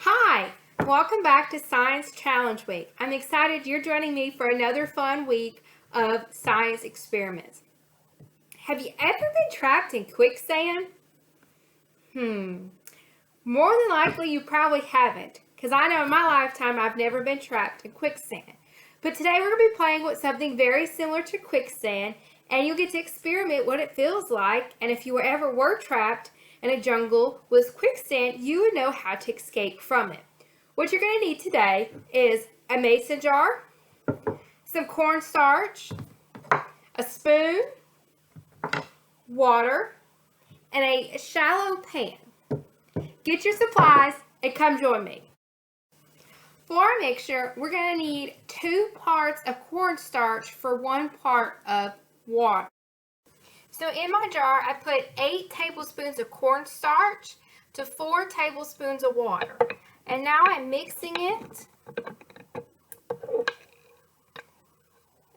Hi, welcome back to Science Challenge Week. I'm excited you're joining me for another fun week of science experiments. Have you ever been trapped in quicksand? More than likely you probably haven't, because I know in my lifetime I've never been trapped in quicksand. But today we're going to be playing with something very similar to quicksand, and you'll get to experiment what it feels like, and if you ever were trapped in a jungle with quicksand, you would know how to escape from it. What you're going to need today is a mason jar, some cornstarch, a spoon, water, and a shallow pan. Get your supplies and come join me. For our mixture, we're going to need 2 parts of cornstarch for 1 part of water. So in my jar, I put 8 tablespoons of cornstarch to 4 tablespoons of water. And now I'm mixing it.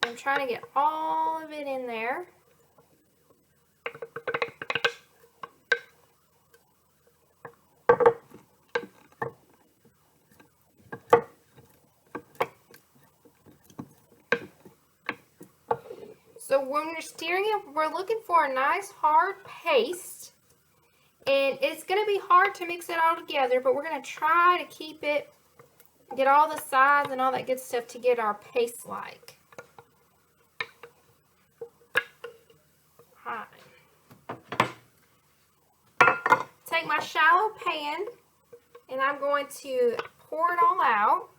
I'm trying to get all of it in there. So when we're stirring it, we're looking for a nice hard paste. And it's going to be hard to mix it all together, but we're going to try to keep it, get all the sides and all that good stuff to get our paste like. Alright. Take my shallow pan and I'm going to pour it all out.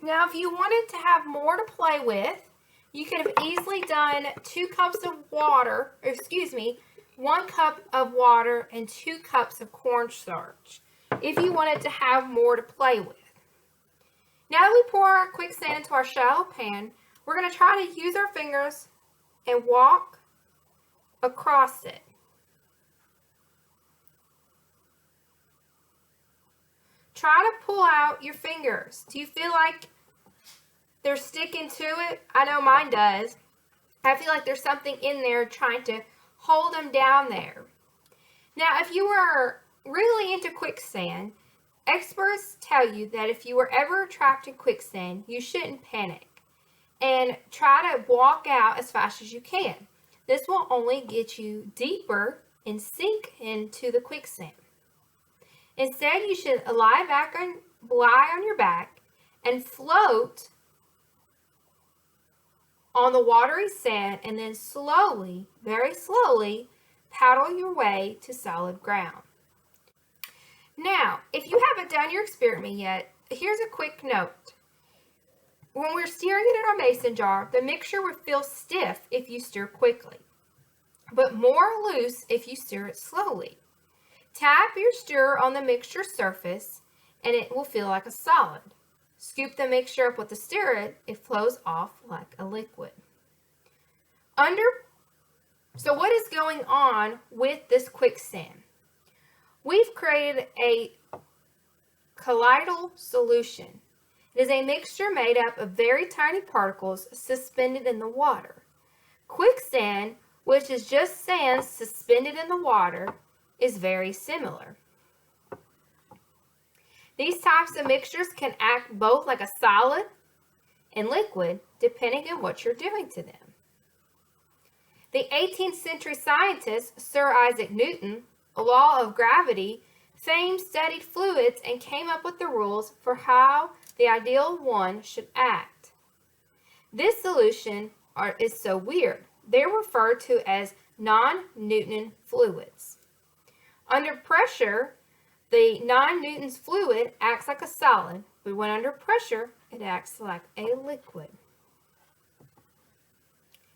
Now, if you wanted to have more to play with, you could have easily done 2 cups of water, 1 cup of water and 2 cups of cornstarch, if you wanted to have more to play with. Now that we pour our quicksand into our shallow pan, we're going to try to use our fingers and walk across it. Try to pull out your fingers. Do you feel like they're sticking to it? I know mine does. I feel like there's something in there trying to hold them down there. Now, if you were really into quicksand, experts tell you that if you were ever trapped in quicksand, you shouldn't panic and try to walk out as fast as you can. This will only get you deeper and sink into the quicksand. Instead, you should lie on your back and float on the watery sand and then slowly, very slowly, paddle your way to solid ground. Now, if you haven't done your experiment yet, here's a quick note. When we're stirring it in our mason jar, the mixture will feel stiff if you stir quickly, but more loose if you stir it slowly. Tap your stirrer on the mixture surface and it will feel like a solid. Scoop the mixture up with the stirrer, it flows off like a liquid. So what is going on with this quicksand? We've created a colloidal solution. It is a mixture made up of very tiny particles suspended in the water. Quicksand, which is just sand suspended in the water, is very similar. These types of mixtures can act both like a solid and liquid depending on what you're doing to them. The 18th century scientist Sir Isaac Newton, a law of gravity, fame studied fluids and came up with the rules for how the ideal one should act. This solution is so weird. They're referred to as non-Newton fluids. Under pressure, the non-Newton's fluid acts like a solid, but when under pressure, it acts like a liquid.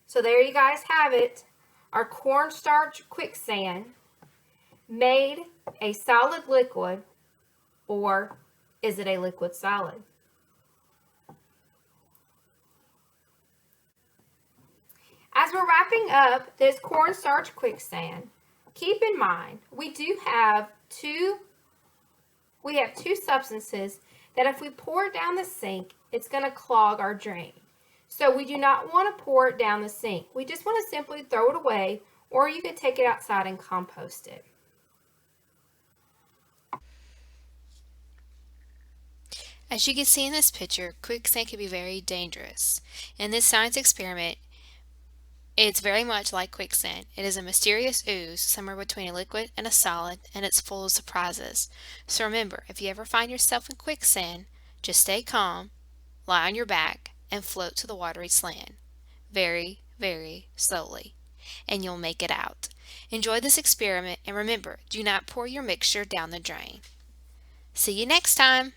So there you guys have it. Our cornstarch quicksand made a solid liquid, or is it a liquid solid? As we're wrapping up this cornstarch quicksand, keep in mind we have two substances that if we pour it down the sink, it's going to clog our drain. So we do not want to pour it down the sink. We just want to simply throw it away or you could take it outside and compost it. As you can see in this picture, quicksand can be very dangerous. In this science experiment, it's very much like quicksand. It is a mysterious ooze, somewhere between a liquid and a solid, and it's full of surprises. So remember, if you ever find yourself in quicksand, just stay calm, lie on your back, and float to the watery slant. Very, very slowly, and you'll make it out. Enjoy this experiment, and remember, do not pour your mixture down the drain. See you next time!